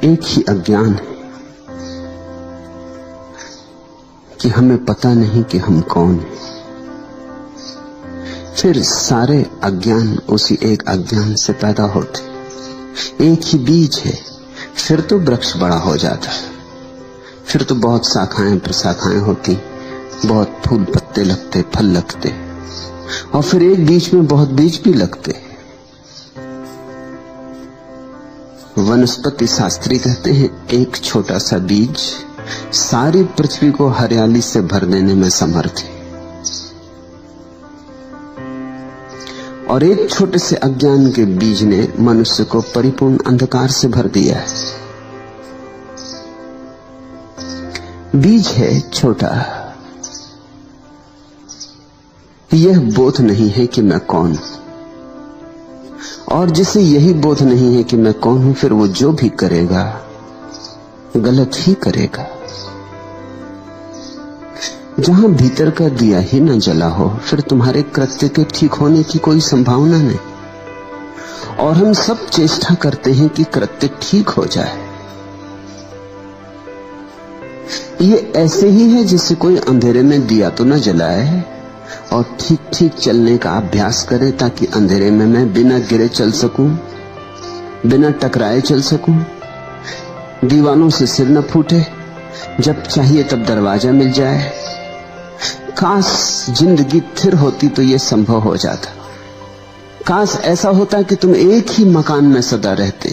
एक ही अज्ञान है कि हमें पता नहीं कि हम कौन हैं। फिर सारे अज्ञान उसी एक अज्ञान से पैदा होते। एक ही बीज है, फिर तो वृक्ष बड़ा हो जाता है, फिर तो बहुत शाखाएं प्रशाखाएं होती, बहुत फूल पत्ते लगते, फल लगते, और फिर एक बीज में बहुत बीज भी लगते। वनस्पति शास्त्री कहते हैं एक छोटा सा बीज सारी पृथ्वी को हरियाली से भर देने में समर्थ है, और एक छोटे से अज्ञान के बीज ने मनुष्य को परिपूर्ण अंधकार से भर दिया है। बीज है छोटा, यह बोध नहीं है कि मैं कौन हूं, और जिसे यही बोध नहीं है कि मैं कौन हूं, फिर वो जो भी करेगा गलत ही करेगा। जहां भीतर का दिया ही न जला हो, फिर तुम्हारे कृत्य के ठीक होने की कोई संभावना नहीं। और हम सब चेष्टा करते हैं कि कृत्य ठीक हो जाए। ये ऐसे ही है जैसे कोई अंधेरे में दिया तो न जलाए और ठीक ठीक चलने का अभ्यास करे, ताकि अंधेरे में मैं बिना गिरे चल सकूं, बिना टकराए चल सकूं, दीवालों से सिर न फूटे, जब चाहिए तब दरवाजा मिल जाए। काश जिंदगी स्थिर होती तो यह संभव हो जाता। काश ऐसा होता कि तुम एक ही मकान में सदा रहते,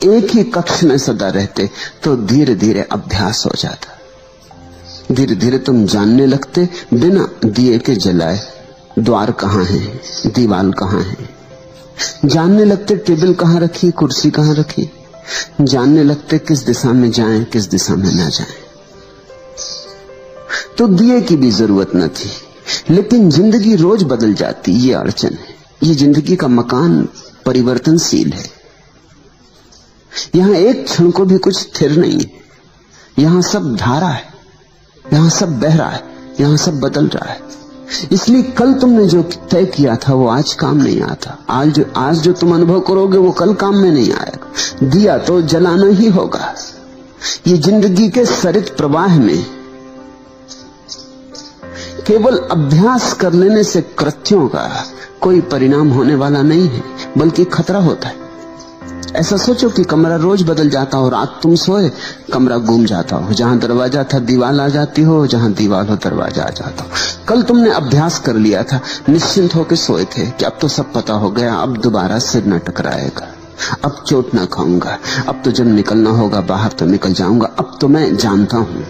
एक ही कक्ष में सदा रहते, तो धीरे धीरे अभ्यास हो जाता। धीरे धीरे तुम जानने लगते बिना दिए के जलाए द्वार कहां है, दीवार कहां है। जानने लगते टेबल कहां रखी, कुर्सी कहां रखी। जानने लगते किस दिशा में जाएं, किस दिशा में ना जाएं। तो दिए की भी जरूरत न थी। लेकिन जिंदगी रोज बदल जाती, ये अड़चन है। ये जिंदगी का मकान परिवर्तनशील है। यहां एक क्षण को भी कुछ स्थिर नहीं है। यहां सब धारा है, यहां सब बह रहा है, यहां सब बदल रहा है। इसलिए कल तुमने जो तय किया था वो आज काम नहीं आता। आज जो तुम अनुभव करोगे वो कल काम में नहीं आएगा। दिया तो जलाना ही होगा। ये जिंदगी के सरित प्रवाह में केवल अभ्यास कर लेने से कृत्यों का कोई परिणाम होने वाला नहीं है, बल्कि खतरा होता है। ऐसा सोचो कि कमरा रोज बदल जाता हो, रात तुम सोए कमरा घूम जाता हो, जहां दरवाजा था दीवार आ जाती हो, जहां दीवार हो दरवाजा आ जाता हो। कल तुमने अभ्यास कर लिया था, निश्चिंत होकर सोए थे कि अब तो सब पता हो गया, अब दोबारा सिर न टकराएगा, अब चोट ना खाऊंगा, अब तो जब निकलना होगा बाहर तो निकल जाऊंगा, अब तो मैं जानता हूं।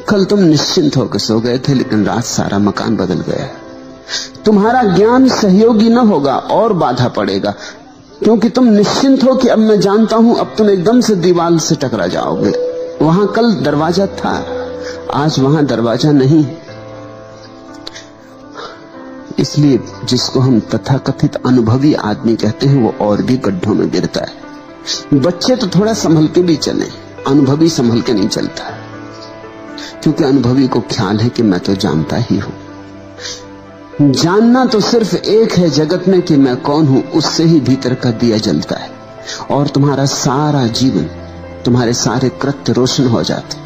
कल तुम निश्चिंत होकर सो गए थे, लेकिन रात सारा मकान बदल गया। तुम्हारा ज्ञान सहयोगी न होगा और बाधा पड़ेगा, क्योंकि तुम निश्चिंत हो कि अब मैं जानता हूं। अब तुम एकदम से दीवार से टकरा जाओगे। वहां कल दरवाजा था, आज वहां दरवाजा नहीं। इसलिए जिसको हम तथाकथित अनुभवी आदमी कहते हैं वो और भी गड्ढों में गिरता है। बच्चे तो थोड़ा संभल के भी चले, अनुभवी संभल के नहीं चलता, क्योंकि अनुभवी को ख्याल है कि मैं तो जानता ही हूं। जानना तो सिर्फ एक है जगत में कि मैं कौन हूं, उससे ही भीतर का दिया जलता है और तुम्हारा सारा जीवन, तुम्हारे सारे कृत्य रोशन हो जाते।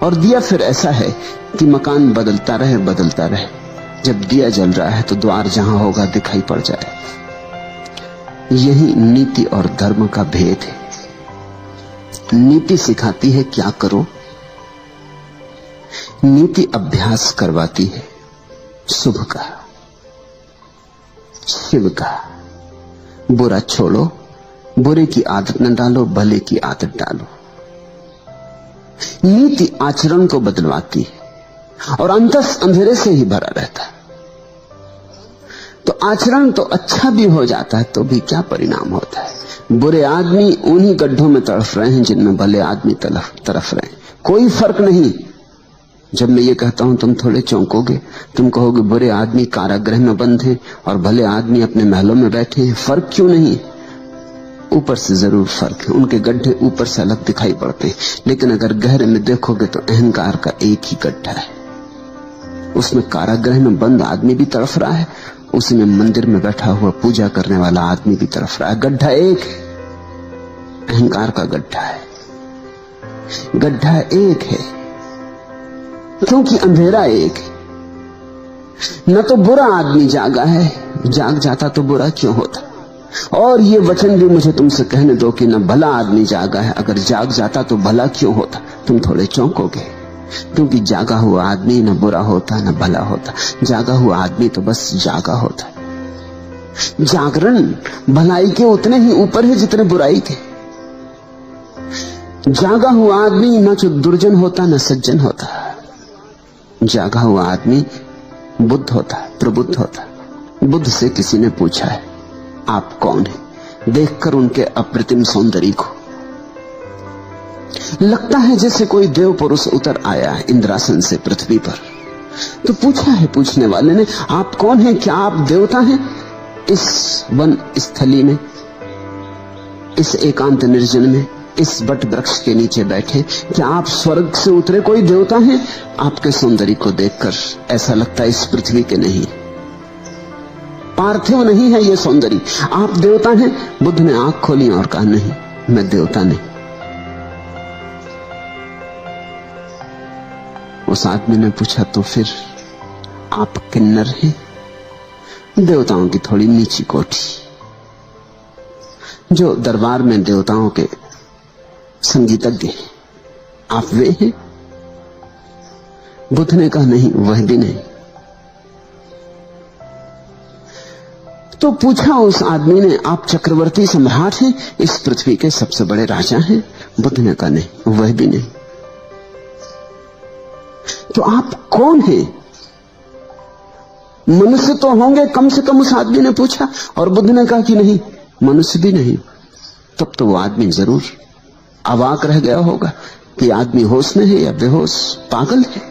और दिया फिर ऐसा है कि मकान बदलता रहे बदलता रहे। जब दिया जल रहा है तो द्वार जहां होगा दिखाई पड़ जाए। यही नीति और धर्म का भेद है। नीति सिखाती है क्या करो, नीति अभ्यास करवाती है शुभ का, शिव का। बुरा छोड़ो, बुरे की आदत न डालो, भले की आदत डालो। नीति आचरण को बदलवाती है और अंतस अंधेरे से ही भरा रहता है। तो आचरण तो अच्छा भी हो जाता है तो भी क्या परिणाम होता है। बुरे आदमी उन्हीं गड्ढों में तड़फ रहे हैं जिनमें भले आदमी तरफ रहे हैं। कोई फर्क नहीं। जब मैं ये कहता हूं तुम थोड़े चौंकोगे, तुम कहोगे बुरे आदमी कारागृह में बंद हैं और भले आदमी अपने महलों में बैठे हैं। फर्क क्यों नहीं? ऊपर से जरूर फर्क है, उनके गड्ढे ऊपर से अलग दिखाई पड़ते हैं, लेकिन अगर गहरे में देखोगे तो अहंकार का एक ही गड्ढा है। उसमें कारागृह में बंद आदमी भी तड़फ रहा है, उसी में मंदिर में बैठा हुआ पूजा करने वाला आदमी भी तड़फ रहा है। गड्ढा एक है, अहंकार का गड्ढा है। गड्ढा एक है क्योंकि अंधेरा एक है। न तो बुरा आदमी जागा है, जाग जाता तो बुरा क्यों होता। और ये वचन भी मुझे तुमसे कहने दो कि न भला आदमी जागा है, अगर जाग जाता तो भला क्यों होता। तुम थोड़े चौंकोगे, क्योंकि जागा हुआ आदमी न बुरा होता न भला होता। जागा हुआ आदमी तो बस जागा होता है। जागरण भलाई के उतने ही ऊपर है जितने बुराई के। जागा हुआ आदमी न तो दुर्जन होता न सज्जन होता। जागा हुआ आदमी बुद्ध होता, प्रबुद्ध होता। बुद्ध से किसी ने पूछा है आप कौन हैं, देखकर उनके अप्रतिम सौंदर्य को लगता है जैसे कोई देव पुरुष उतर आया है इंद्रासन से पृथ्वी पर। तो पूछा है पूछने वाले ने, आप कौन हैं, क्या आप देवता हैं? इस वन स्थली में, इस एकांत निर्जन में, इस बट वृक्ष के नीचे बैठे, क्या आप स्वर्ग से उतरे कोई देवता हैं? आपके सौंदर्य को देखकर ऐसा लगता है इस पृथ्वी के नहीं, पार्थिव नहीं है ये सौंदर्य, आप देवता हैं। बुद्ध ने आंख खोली और कहा नहीं, मैं देवता नहीं। उस आदमी ने पूछा तो फिर आप किन्नर हैं? देवताओं की थोड़ी नीची कोठी, जो दरबार में देवताओं के संगीतज्ञ हैं, आप वे हैं? बुद्ध ने कहा नहीं, वह भी नहीं। तो पूछा उस आदमी ने, आप चक्रवर्ती सम्राट हैं, इस पृथ्वी के सबसे बड़े राजा हैं? बुद्ध ने कहा नहीं, वह भी नहीं। तो आप कौन हैं? मनुष्य तो होंगे कम से कम, उस आदमी ने पूछा। और बुद्ध ने कहा कि नहीं, मनुष्य भी नहीं। तब तो वो आदमी जरूर अवाक रह गया होगा कि आदमी होश में है या बेहोश, पागल है।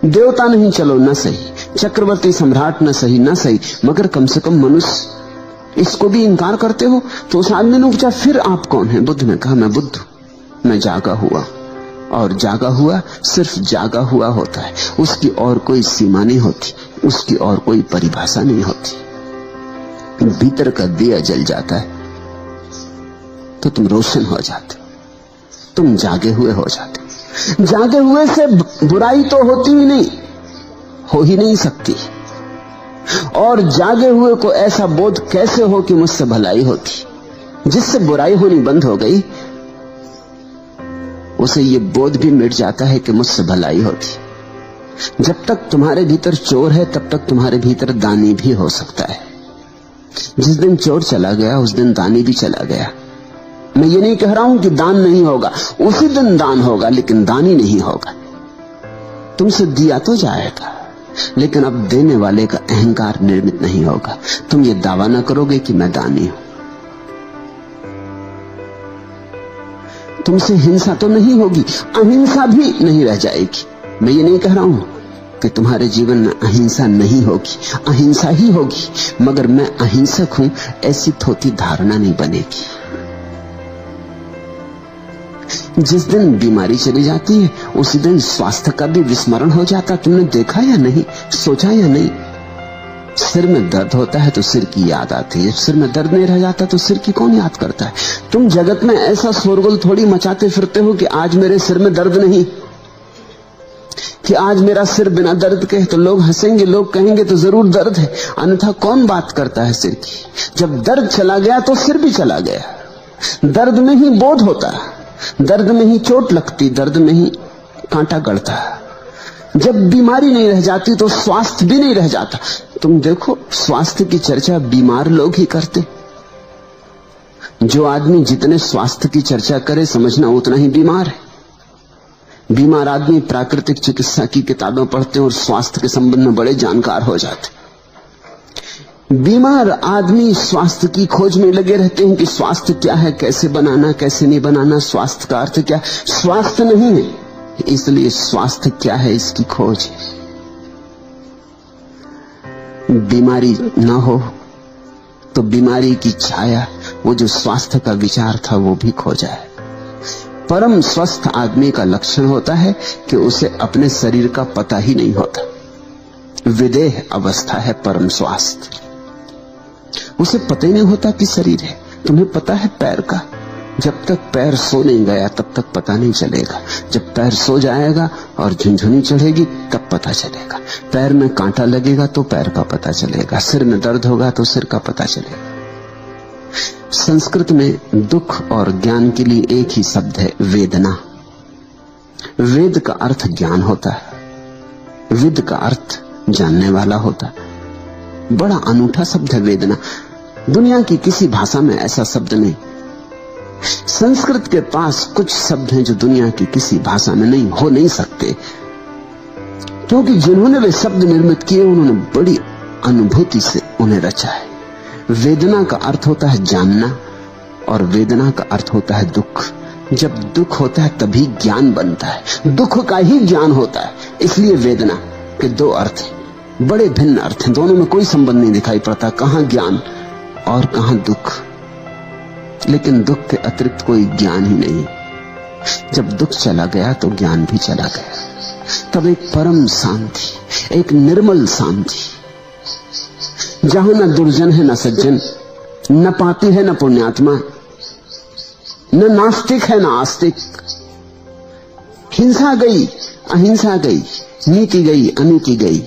देवता नहीं चलो न सही, चक्रवर्ती सम्राट न सही, न सही, मगर कम से कम मनुष्य, इसको भी इंकार करते हो। तो उस आदमी ने पूछा फिर आप कौन हैं? बुद्ध ने कहा मैं बुद्ध हूं, मैं जागा हुआ। और जागा हुआ सिर्फ जागा हुआ होता है, उसकी और कोई सीमा नहीं होती, उसकी और कोई परिभाषा नहीं होती। भीतर का दिया जल जाता है तो तुम रोशन हो जाते, तुम जागे हुए हो जाते। जागे हुए से बुराई तो होती ही नहीं, हो ही नहीं सकती। और जागे हुए को ऐसा बोध कैसे हो कि मुझसे भलाई होती। जिससे बुराई होनी बंद हो गई उसे ये बोध भी मिट जाता है कि मुझसे भलाई होती। जब तक तुम्हारे भीतर चोर है तब तक तुम्हारे भीतर दानी भी हो सकता है। जिस दिन चोर चला गया उस दिन दानी भी चला गया। मैं ये नहीं कह रहा हूं कि दान नहीं होगा, उसी दिन दान होगा, लेकिन दानी नहीं होगा। तुमसे दिया तो जाएगा, लेकिन अब देने वाले का अहंकार निर्मित नहीं होगा। तुम ये दावा ना करोगे कि मैं दानी हूं। तुमसे हिंसा तो नहीं होगी, अहिंसा भी नहीं रह जाएगी। मैं ये नहीं कह रहा हूं कि तुम्हारे जीवन में अहिंसा नहीं होगी, अहिंसा ही होगी, मगर मैं अहिंसक हूं ऐसी थोती धारणा नहीं बनेगी। जिस दिन बीमारी चली जाती है उसी दिन स्वास्थ्य का भी विस्मरण हो जाता। तुमने देखा या नहीं, सोचा या नहीं? सिर में दर्द होता है तो सिर की याद आती है, सिर में दर्द नहीं रह जाता तो सिर की कौन याद करता है? तुम जगत में ऐसा शोरगुल थोड़ी मचाते फिरते हो कि आज मेरे सिर में दर्द नहीं, कि आज मेरा सिर बिना दर्द के है। तो लोग हंसेंगे, लोग कहेंगे तो जरूर दर्द है, अन्यथा कौन बात करता है सिर की? जब दर्द चला गया तो सिर भी चला गया। दर्द में ही बोध होता, दर्द में ही चोट लगती, दर्द में ही कांटा गड़ता। जब बीमारी नहीं रह जाती तो स्वास्थ्य भी नहीं रह जाता। तुम देखो, स्वास्थ्य की चर्चा बीमार लोग ही करते। जो आदमी जितने स्वास्थ्य की चर्चा करे समझना उतना ही बीमार है। बीमार आदमी प्राकृतिक चिकित्सा की किताबें पढ़ते हैं और स्वास्थ्य के संबंध में बड़े जानकार हो जाते। बीमार आदमी स्वास्थ्य की खोज में लगे रहते हैं कि स्वास्थ्य क्या है, कैसे बनाना, कैसे नहीं बनाना, स्वास्थ्य का अर्थ क्या। स्वास्थ्य नहीं है, इसलिए स्वास्थ्य क्या है इसकी खोज है। बीमारी ना हो तो बीमारी की छाया, वो जो स्वास्थ्य का विचार था वो भी खो जाए। परम स्वस्थ आदमी का लक्षण होता है कि उसे अपने शरीर का पता ही नहीं होता। विदेह अवस्था है परम स्वास्थ्य। उसे पता ही नहीं होता कि शरीर है। तुम्हें पता है पैर का, जब तक पैर सो नहीं गया तब तक पता नहीं चलेगा। जब पैर सो जाएगा और झुनझुनी चढ़ेगी तब पता चलेगा। पैर में कांटा लगेगा तो पैर का पता चलेगा, सिर में दर्द होगा तो सिर का पता चलेगा। संस्कृत में दुख और ज्ञान के लिए एक ही शब्द है, वेदना। वेद का अर्थ ज्ञान होता है, विद का अर्थ जानने वाला होता है। बड़ा अनूठा शब्द है वेदना। दुनिया की किसी भाषा में ऐसा शब्द नहीं। संस्कृत के पास कुछ शब्द हैं जो दुनिया की किसी भाषा में नहीं हो नहीं सकते, क्योंकि जिन्होंने वे शब्द निर्मित किए उन्होंने बड़ी अनुभूति से उन्हें रचा है। वेदना का अर्थ होता है जानना और वेदना का अर्थ होता है दुख। जब दुख होता है तभी ज्ञान बनता है, दुख का ही ज्ञान होता है। इसलिए वेदना के दो अर्थ हैं, बड़े भिन्न अर्थ हैं, दोनों में कोई संबंध नहीं दिखाई पड़ता, कहां ज्ञान और कहां दुख। लेकिन दुख के अतिरिक्त कोई ज्ञान ही नहीं। जब दुख चला गया तो ज्ञान भी चला गया। तब एक परम शांति, एक निर्मल शांति, जहां न दुर्जन है न सज्जन, न पापी है न पुण्यात्मा, न नास्तिक है न आस्तिक। हिंसा गई, अहिंसा गई, नीति गई, अनीति गई,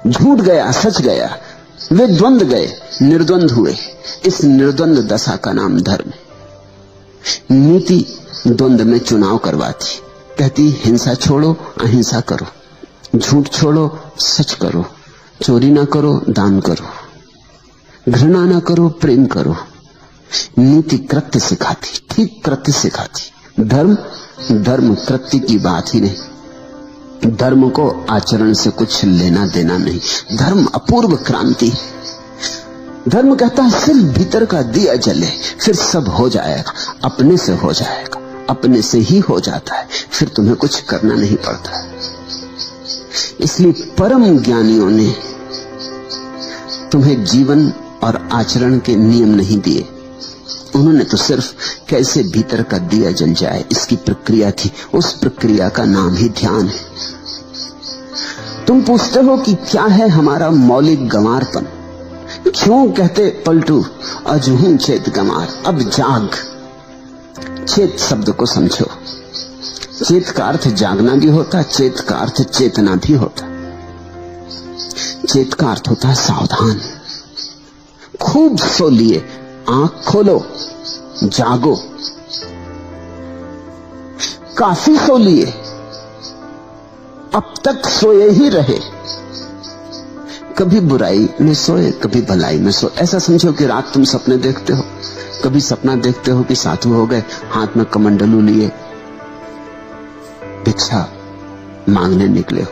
झूठ गया, सच गया, वे द्वंद गए, निर्द्वंद हुए। इस निर्द्वंद दशा का नाम धर्म है। नीति द्वंद में चुनाव करवाती, कहती हिंसा छोड़ो, अहिंसा करो, झूठ छोड़ो, सच करो, चोरी ना करो, दान करो, घृणा ना करो, प्रेम करो। नीति कृत्य सिखाती, ठीक कृत्य सिखाती। धर्म कृत्य की बात ही नहीं। धर्म को आचरण से कुछ लेना देना नहीं। धर्म अपूर्व क्रांति। धर्म कहता है सिर्फ भीतर का दिया जले, फिर सब हो जाएगा, अपने से हो जाएगा, अपने से ही हो जाता है, फिर तुम्हें कुछ करना नहीं पड़ता। इसलिए परम ज्ञानियों ने तुम्हें जीवन और आचरण के नियम नहीं दिए, उन्होंने तो सिर्फ कैसे भीतर का दिया जल जाए इसकी प्रक्रिया थी। उस प्रक्रिया का नाम ही ध्यान है। तुम पूछते हो कि क्या है हमारा मौलिक गंवारपन, क्यों कहते पलटू अजहू चेत गंवार। अब जाग, चेत शब्द को समझो। चेत का अर्थ जागना भी होता, चेत का अर्थ चेतना भी होता। चेत का अर्थ होता है सावधान। खूब सो लिए, आंख खोलो, जागो। काफी सो लिए, अब तक सोए ही रहे। कभी बुराई में सोए, कभी भलाई में सोए। ऐसा समझो कि रात तुम सपने देखते हो। कभी सपना देखते हो कि साधु हो गए, हाथ में कमंडलू लिए भिक्षा मांगने निकले हो,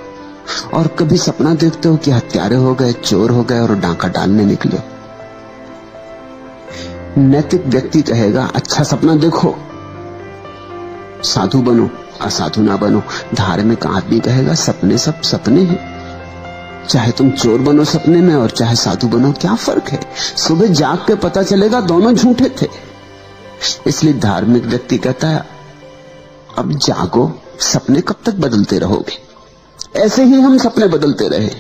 और कभी सपना देखते हो कि हत्यारे हो गए, चोर हो गए और डांका डालने निकले हो। नैतिक व्यक्ति कहेगा अच्छा सपना देखो, साधु बनो, असाधु ना बनो। धार्मिक आदमी कहेगा सपने सब सपने हैं, चाहे तुम चोर बनो सपने में और चाहे साधु बनो, क्या फर्क है? सुबह जाग के पता चलेगा दोनों झूठे थे। इसलिए धार्मिक व्यक्ति कहता है अब जागो, सपने कब तक बदलते रहोगे? ऐसे ही हम सपने बदलते रहे,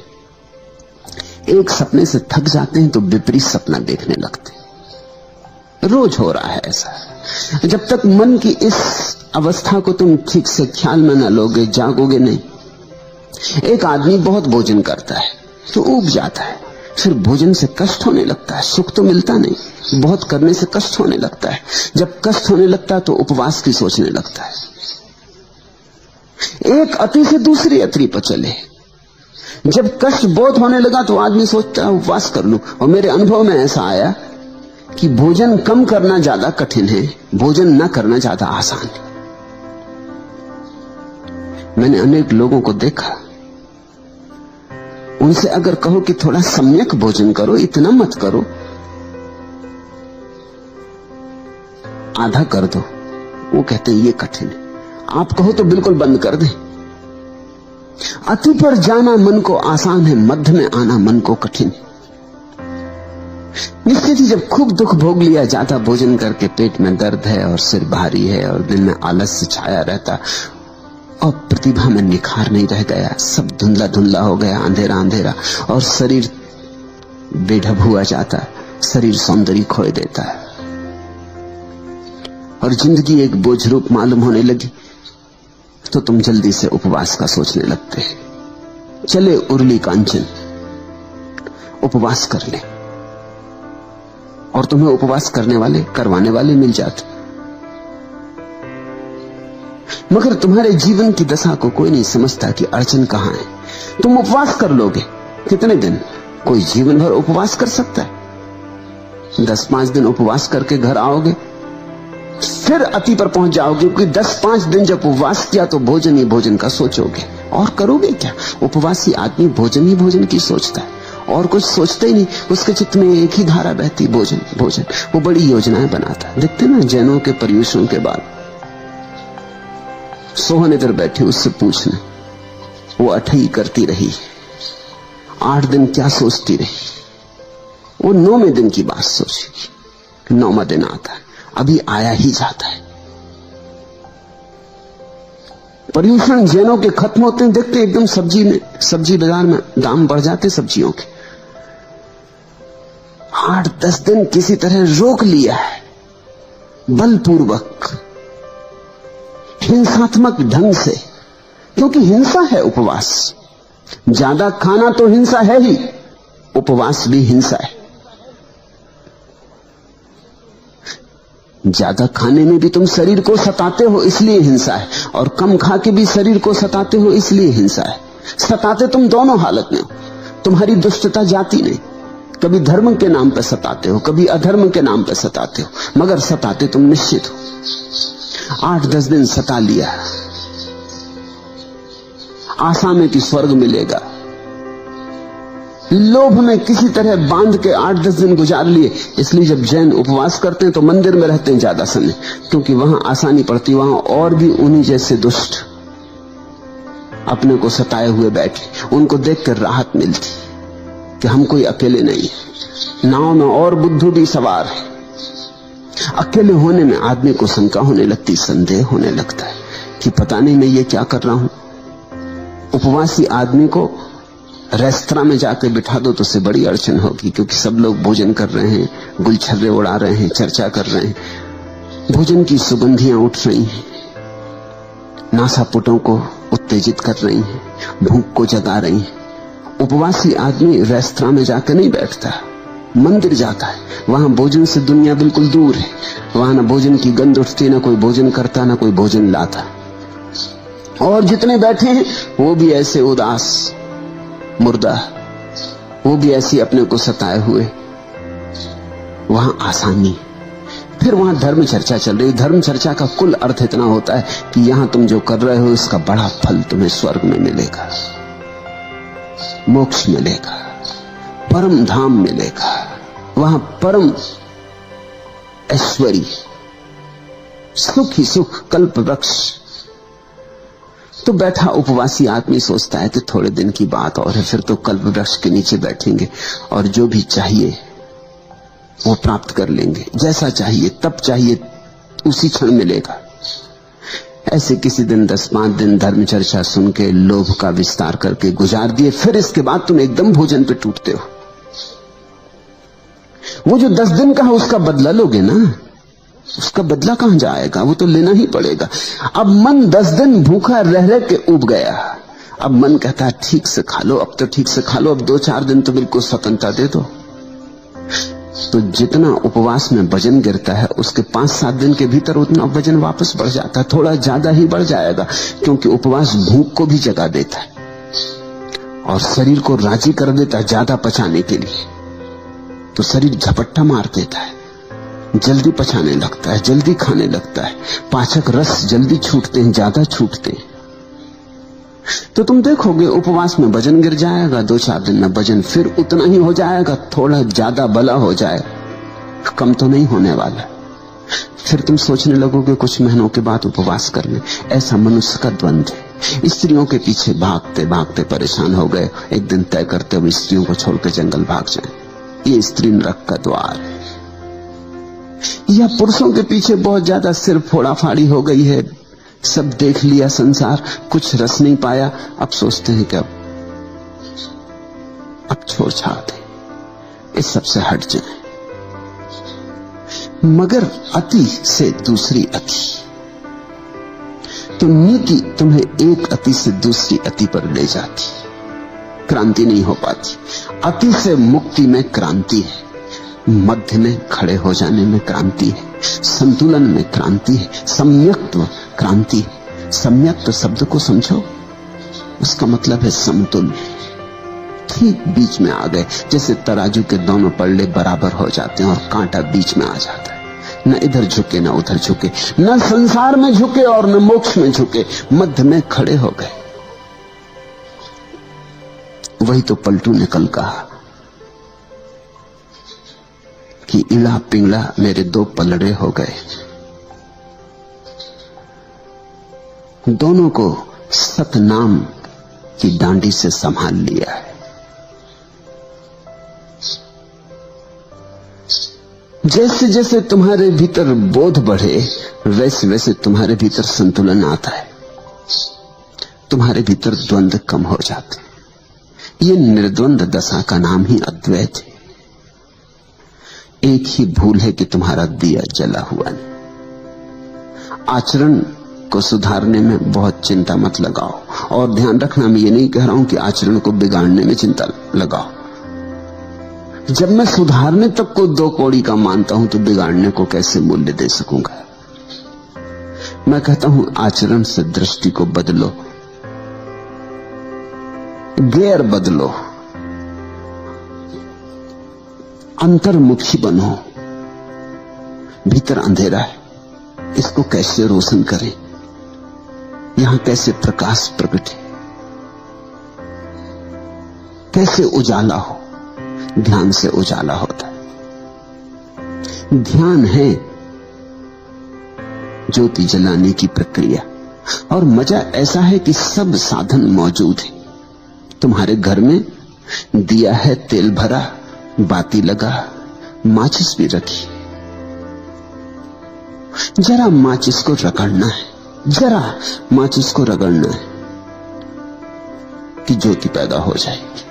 एक सपने से थक जाते हैं तो विपरीत सपना देखने लगते। रोज हो रहा है ऐसा। जब तक मन की इस अवस्था को तुम ठीक से ख्याल में न लोगे, जागोगे नहीं। एक आदमी बहुत भोजन करता है तो ऊब जाता है, फिर भोजन से कष्ट होने लगता है, सुख तो मिलता नहीं, बहुत करने से कष्ट होने लगता है। जब कष्ट होने लगता है तो उपवास की सोचने लगता है। एक अति से दूसरी अति पर चले। जब कष्ट बहुत होने लगा तो आदमी सोचता है उपवास कर लूं। और मेरे अनुभव में ऐसा आया कि भोजन कम करना ज्यादा कठिन है, भोजन न करना ज्यादा आसान है। मैंने अनेक लोगों को देखा, उनसे अगर कहो कि थोड़ा सम्यक भोजन करो, इतना मत करो, आधा कर दो, वो कहते हैं ये कठिन है। आप कहो तो बिल्कुल बंद कर दें। अति पर जाना मन को आसान है, मध्य में आना मन को कठिन है। निश्चित ही जब खूब दुख भोग लिया, ज्यादा भोजन करके पेट में दर्द है और सिर भारी है और दिल में आलस्य छाया रहता और प्रतिभा में निखार नहीं रह गया, सब धुंधला धुंधला हो गया, अंधेरा अंधेरा, और शरीर बेढब हुआ जाता, शरीर सौंदर्य खोए देता है। और जिंदगी एक बोझ रूप मालूम होने लगी तो तुम जल्दी से उपवास का सोचने लगते हैं। चले उर्ली कांचन, उपवास कर ले, और तुम्हें उपवास करवाने वाले मिल जाते। मगर तुम्हारे जीवन की दशा को कोई नहीं समझता कि अड़चन कहां है। तुम उपवास कर लोगे कितने दिन? कोई जीवन भर उपवास कर सकता है? 10-5 दिन उपवास करके घर आओगे, फिर अति पर पहुंच जाओगे, क्योंकि 10-5 दिन जब उपवास किया तो भोजन ही भोजन का सोचोगे, और करोगे क्या? उपवासी आदमी भोजन ही भोजन की सोचता है, और कुछ सोचते ही नहीं। उसके चित्त में एक ही धारा बहती, भोजन भोजन। वो बड़ी योजनाएं बनाता है। देखते ना जैनों के पर्युषण के बाद सोहन इधर बैठी, उससे पूछना, वो अठई करती रही, 8 दिन क्या सोचती रही? वो 9वें दिन की बात सोचेगी। 9वां दिन आता है, अभी आया ही जाता है। पर्युषण जैनों के खत्म होते हैं, देखते एकदम सब्जी बाजार में दाम बढ़ जाते सब्जियों के। 8-10 दिन किसी तरह रोक लिया है, बलपूर्वक, हिंसात्मक ढंग से, क्योंकि हिंसा है उपवास। ज्यादा खाना तो हिंसा है ही, उपवास भी हिंसा है। ज्यादा खाने में भी तुम शरीर को सताते हो, इसलिए हिंसा है, और कम खा के भी शरीर को सताते हो, इसलिए हिंसा है। सताते तुम दोनों हालत में हो। तुम्हारी दुष्टता जाती नहीं। कभी धर्म के नाम पर सताते हो, कभी अधर्म के नाम पर सताते हो, मगर सताते तुम निश्चित हो। 8-10 दिन सता लिया, आशा में कि स्वर्ग मिलेगा, लोभ में किसी तरह बांध के 8-10 दिन गुजार लिए। इसलिए जब जैन उपवास करते हैं तो मंदिर में रहते हैं ज्यादा समय, क्योंकि वहां आसानी पड़ती। वहां और भी उन्हीं जैसे दुष्ट अपने को सताए हुए बैठे, उनको देखकर राहत मिलती कि हम कोई अकेले नहीं, नाव में और बुद्धू भी सवार है। अकेले होने में आदमी को शंका होने लगती, संदेह होने लगता है कि पता नहीं मैं ये क्या कर रहा हूं। उपवासी आदमी को रेस्तरां में जाकर बिठा दो तो उससे बड़ी अड़चन होगी, क्योंकि सब लोग भोजन कर रहे हैं, गुलछर्रे उड़ा रहे हैं, चर्चा कर रहे हैं, भोजन की सुगंधियां उठ रही हैं, नासापुटों को उत्तेजित कर रही हैं, भूख को जगा रही हैं। उपवासी आदमी रेस्तरां में जाकर नहीं बैठता, मंदिर जाता है। वहां भोजन से दुनिया बिल्कुल दूर है। वहां ना भोजन की गंध उठती, ना कोई भोजन करता, ना कोई भोजन लाता। और जितने बैठे हैं वो भी ऐसे उदास मुर्दा, वो भी ऐसी अपने को सताए हुए। वहां आसानी, फिर वहां धर्म चर्चा चल रही। धर्म चर्चा का कुल अर्थ इतना होता है कि यहां तुम जो कर रहे हो इसका बड़ा फल तुम्हें स्वर्ग में मिलेगा, मोक्ष मिलेगा, परम धाम मिलेगा, वहां परम ऐश्वर्य, सुख ही सुख, कल्प वृक्ष। तो बैठा उपवासी आदमी सोचता है कि थोड़े दिन की बात और है, फिर तो कल्प वृक्ष के नीचे बैठेंगे और जो भी चाहिए वो प्राप्त कर लेंगे। जैसा चाहिए तब चाहिए उसी क्षण मिलेगा। ऐसे किसी दिन 10-5 दिन धर्म चर्चा सुन के लोभ का विस्तार करके गुजार दिए, फिर इसके बाद तुम एकदम भोजन पे टूटते हो। वो जो 10 दिन का है उसका बदला लोगे ना, उसका बदला कहां जाएगा? वो तो लेना ही पड़ेगा। अब मन 10 दिन भूखा रह रह के उब गया। अब मन कहता है ठीक से खा लो, अब तो ठीक से खा लो, अब 2-4 दिन तो बिल्कुल स्वतंत्रता दे दो। तो जितना उपवास में वजन गिरता है उसके 5-7 दिन के भीतर उतना वजन वापस बढ़ जाता है, थोड़ा ज्यादा ही बढ़ जाएगा, क्योंकि उपवास भूख को भी जगा देता है और शरीर को राजी कर देता है ज्यादा पचाने के लिए। तो शरीर झपट्टा मार देता है, जल्दी पचाने लगता है, जल्दी खाने लगता है, पाचक रस जल्दी छूटते हैं, ज्यादा छूटते हैं। तो तुम देखोगे उपवास में वजन गिर जाएगा, 2-4 दिन में वजन फिर उतना ही हो जाएगा, थोड़ा ज्यादा भला हो जाए, कम तो नहीं होने वाला। फिर तुम सोचने लगोगे कुछ महीनों के बाद उपवास कर ले। ऐसा मनुष्य का द्वंद्व है। स्त्रियों के पीछे भागते भागते परेशान हो गए, एक दिन तय करते हुए स्त्रियों को छोड़कर जंगल भाग जाए। ये स्त्री नरक का द्वार है। या पुरुषों के पीछे बहुत ज्यादा सिर फोड़ा फाड़ी हो गई है, सब देख लिया संसार, कुछ रस नहीं पाया, अब सोचते हैं कि अब छोड़ छाड़ दें, इस सब से हट जाएं। मगर अति से दूसरी अति। तो नीति तुम्हें एक अति से दूसरी अति पर ले जाती, क्रांति नहीं हो पाती। अति से मुक्ति में क्रांति है, मध्य में खड़े हो जाने में क्रांति है, संतुलन में क्रांति है, सम्यक्त्व क्रांति है। सम्यक्त्व शब्द को समझो, उसका मतलब है समतुल्य। ठीक बीच में आ गए, जैसे तराजू के दोनों पल्ले बराबर हो जाते हैं और कांटा बीच में आ जाता है। न इधर झुके न उधर झुके, न संसार में झुके और न मोक्ष में झुके, मध्य में खड़े हो गए। वही तो पलटू ने कल कहा कि इड़ा पिंगड़ा मेरे दो पलड़े हो गए। दोनों को सतनाम की डांडी से संभाल लिया है। जैसे जैसे तुम्हारे भीतर बोध बढ़े, वैसे वैसे तुम्हारे भीतर संतुलन आता है, तुम्हारे भीतर द्वंद्व कम हो जाते हैं। ये निर्द्वंद दशा का नाम ही अद्वैत है। एक ही भूल है कि तुम्हारा दिया जला हुआ नहीं। आचरण को सुधारने में बहुत चिंता मत लगाओ, और ध्यान रखना, मैं ये नहीं कह रहा हूं कि आचरण को बिगाड़ने में चिंता लगाओ। जब मैं सुधारने तक को दो कौड़ी का मानता हूं तो बिगाड़ने को कैसे मूल्य दे सकूंगा। मैं कहता हूं आचरण से दृष्टि को बदलो, गैर बदलो, अंतर्मुखी बनो। भीतर अंधेरा है, इसको कैसे रोशन करें, यहां कैसे प्रकाश प्रकट है, कैसे उजाला हो। ध्यान से उजाला होता है। ध्यान है ज्योति जलाने की प्रक्रिया, और मजा ऐसा है कि सब साधन मौजूद है। तुम्हारे घर में दिया है, तेल भरा, बाती लगा, माचिस भी रखी। जरा माचिस को रगड़ना है, जरा माचिस को रगड़ना है कि ज्योति पैदा हो जाएगी।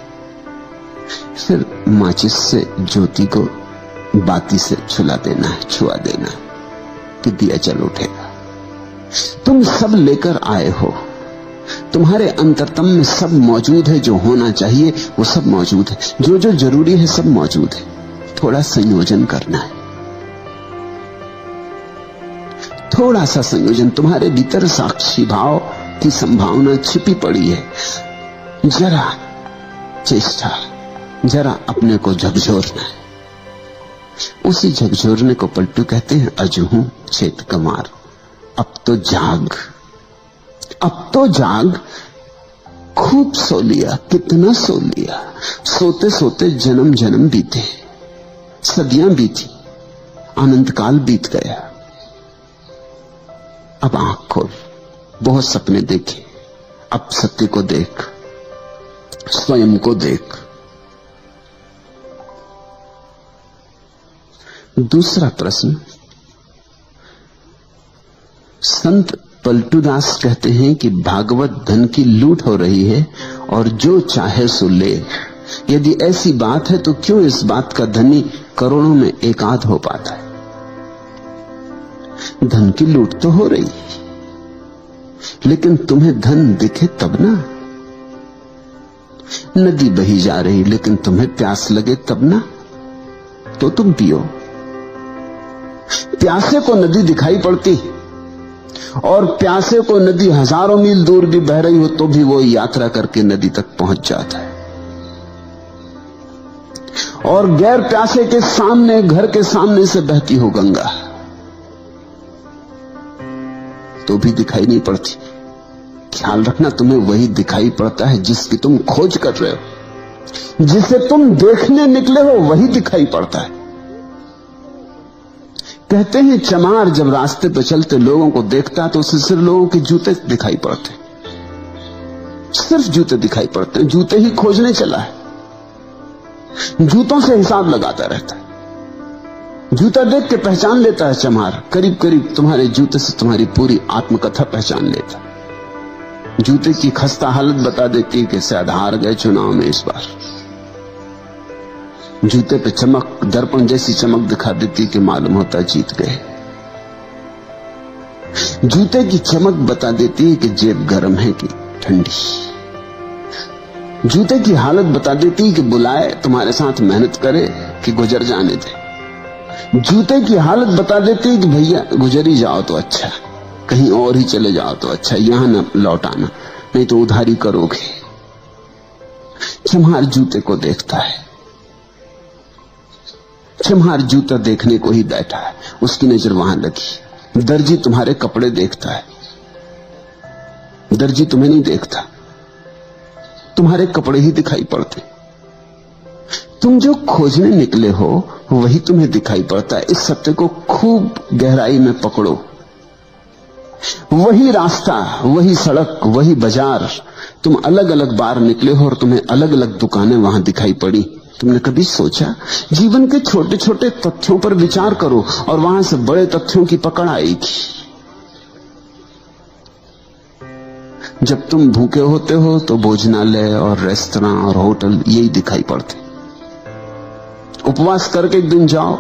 फिर माचिस से ज्योति को बाती से छुला देना है, छुआ देना है कि दिया जल उठेगा। तुम सब लेकर आए हो, तुम्हारे अंतरतम में सब मौजूद है। जो होना चाहिए वो सब मौजूद है, जो जो जरूरी है सब मौजूद है। थोड़ा संयोजन करना है, थोड़ा सा संयोजन। तुम्हारे भीतर साक्षी भाव की संभावना छिपी पड़ी है। जरा चेष्टा, जरा अपने को झकझोरना है। उसी झकझोरने को पलटू कहते हैं अजहू चेत कमार। अब तो जाग, अब तो जाग। खूब सो लिया, कितना सो लिया। सोते सोते जन्म जन्म बीते, सदियां बीती, अनंत काल बीत गया। अब आंख खोल, बहुत सपने देखे, अब सत्य को देख, स्वयं को देख। दूसरा प्रश्न, संत पलटूदास कहते हैं कि भागवत धन की लूट हो रही है और जो चाहे सो ले। यदि ऐसी बात है तो क्यों इस बात का धनी करोड़ों में एकाध हो पाता है? धन की लूट तो हो रही, लेकिन तुम्हें धन दिखे तब ना। नदी बही जा रही लेकिन तुम्हें प्यास लगे तब ना, तो तुम पियो। प्यासे को नदी दिखाई पड़ती, और प्यासे को नदी हजारों मील दूर भी बह रही हो तो भी वो यात्रा करके नदी तक पहुंच जाता है। और गैर प्यासे के सामने, घर के सामने से बहती हो गंगा तो भी दिखाई नहीं पड़ती। ख्याल रखना, तुम्हें वही दिखाई पड़ता है जिसकी तुम खोज कर रहे हो। जिसे तुम देखने निकले हो वही दिखाई पड़ता है। कहते हैं चमार जब रास्ते पर चलते लोगों को देखता है तो उसे सिर्फ लोगों के जूते दिखाई पड़ते, सिर्फ जूते दिखाई पड़ते हैं। जूते ही खोजने चला है, जूतों से हिसाब लगाता रहता है। जूता देख के पहचान लेता है चमार, करीब करीब तुम्हारे जूते से तुम्हारी पूरी आत्मकथा पहचान लेता। जूते की खस्ता हालत बता देती है कि शायद हार गए चुनाव में इस बार। जूते पे चमक दर्पण जैसी चमक दिखा देती कि मालूम होता जीत गए। जूते की चमक बता देती है कि जेब गर्म है कि ठंडी। जूते की हालत बता देती है कि बुलाए तुम्हारे साथ मेहनत करे कि गुजर जाने दे। जूते की हालत बता देती है कि भैया गुजर ही जाओ तो अच्छा, कहीं और ही चले जाओ तो अच्छा, यहां न लौट आना, नहीं तो उधारी करोगे। चमहार जूते को देखता है, चमहार जूता देखने को ही बैठा है, उसकी नजर वहां लगी। दर्जी तुम्हारे कपड़े देखता है, दर्जी तुम्हें नहीं देखता, तुम्हारे कपड़े ही दिखाई पड़ते। तुम जो खोजने निकले हो वही तुम्हें दिखाई पड़ता है। इस सत्य को खूब गहराई में पकड़ो। वही रास्ता, वही सड़क, वही बाजार, तुम अलग अलग बार निकले हो और तुम्हें अलग अलग दुकानें वहां दिखाई पड़ी। तुमने कभी सोचा? जीवन के छोटे छोटे तथ्यों पर विचार करो और वहां से बड़े तथ्यों की पकड़ आएगी। जब तुम भूखे होते हो तो भोजनालय और रेस्तरां और होटल यही दिखाई पड़ते। उपवास करके एक दिन जाओ